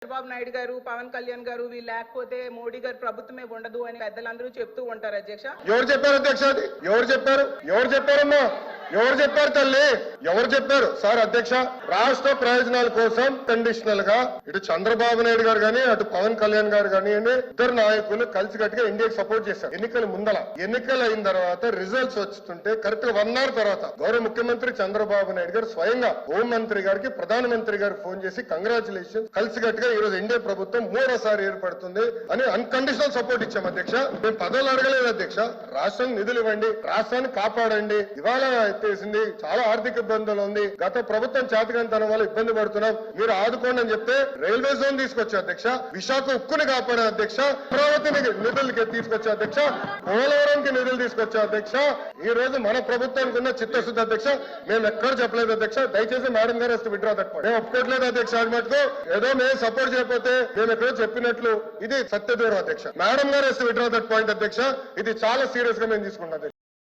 చంద్రబాబు నాయుడు గారు, పవన్ కళ్యాణ్ గారు వీళ్ళు లేకపోతే మోడీ గారు ప్రభుత్వమే ఉండదు అని పెద్దలందరూ చెప్తూ ఉంటారు అధ్యక్ష. ఎవరు చెప్పారు అధ్యక్ష? అది ఎవరు చెప్పారు? ఎవరు చెప్పారమ్మా? ఎవరు చెప్పారు తల్లి? ఎవరు చెప్పారు? సార్ అధ్యక్ష, రాష్ట్ర ప్రయోజనాల కోసం కండిషనల్ గా ఇటు చంద్రబాబు నాయుడు గారు కానీ అటు పవన్ కళ్యాణ్ గారు కానివ్వండి, ఇద్దరు నాయకులు కలిసికట్టుగా ఇండియాకి సపోర్ట్ చేశారు. ఎన్నికల ముందల ఎన్నికలు అయిన తర్వాత రిజల్ట్స్ వస్తుంటే కరెక్ట్ గా 1 hour తర్వాత గౌరవ ముఖ్యమంత్రి చంద్రబాబు నాయుడు గారు స్వయంగా హోంమంత్రి గారికి ప్రధానమంత్రి గారు ఫోన్ చేసి కంగ్రాచులేషన్, కలిసికట్టుగా ఈ రోజు ఎన్డీఏ ప్రభుత్వం 3వ సారి ఏర్పడుతుంది అని అన్కండిషనల్ సపోర్ట్ ఇచ్చాం అధ్యక్ష. మేము పదవులు అడగలేదు అధ్యక్ష. రాష్ట్రం నిధులు ఇవ్వండి, రాష్ట్రాన్ని కాపాడండి. ఇవాళ ఎత్తేసింది, చాలా ఆర్థిక ఇబ్బందులు ఉంది, గత ప్రభుత్వం చేతకంతనం వల్ల ఇబ్బంది పడుతున్నాం, మీరు ఆదుకోండి అని చెప్తే రైల్వే జోన్ తీసుకొచ్చా అధ్యక్ష, విశాఖ ఉక్కుని కాపాడే అధ్యక్ష, అమరావతిని నిధులకి తీసుకొచ్చా అధ్యక్ష, పోలవరంకి నిధులు తీసుకొచ్చా అధ్యక్ష. ఈ రోజు మన ప్రభుత్వానికి ఉన్న చిత్తశుద్ధి అధ్యక్ష. మేము ఎక్కడ చెప్పలేదు అధ్యక్ష. దయచేసి మేడం గారు విత్డ్రా దట్ పాయింట్. మేము ఒప్పుకోవట్లేదు అధ్యక్ష. అది మటుకు ఏదో మేము సపోర్ట్ చేయకపోతే మేము ఎక్కడో చెప్పినట్లు ఇది సత్య దూరం అధ్యక్ష. మేడం గారు విత్డ్రా దట్ పాయింట్ అధ్యక్ష. ఇది చాలా సీరియస్ గా మేము తీసుకుంటాం అధ్యక్ష.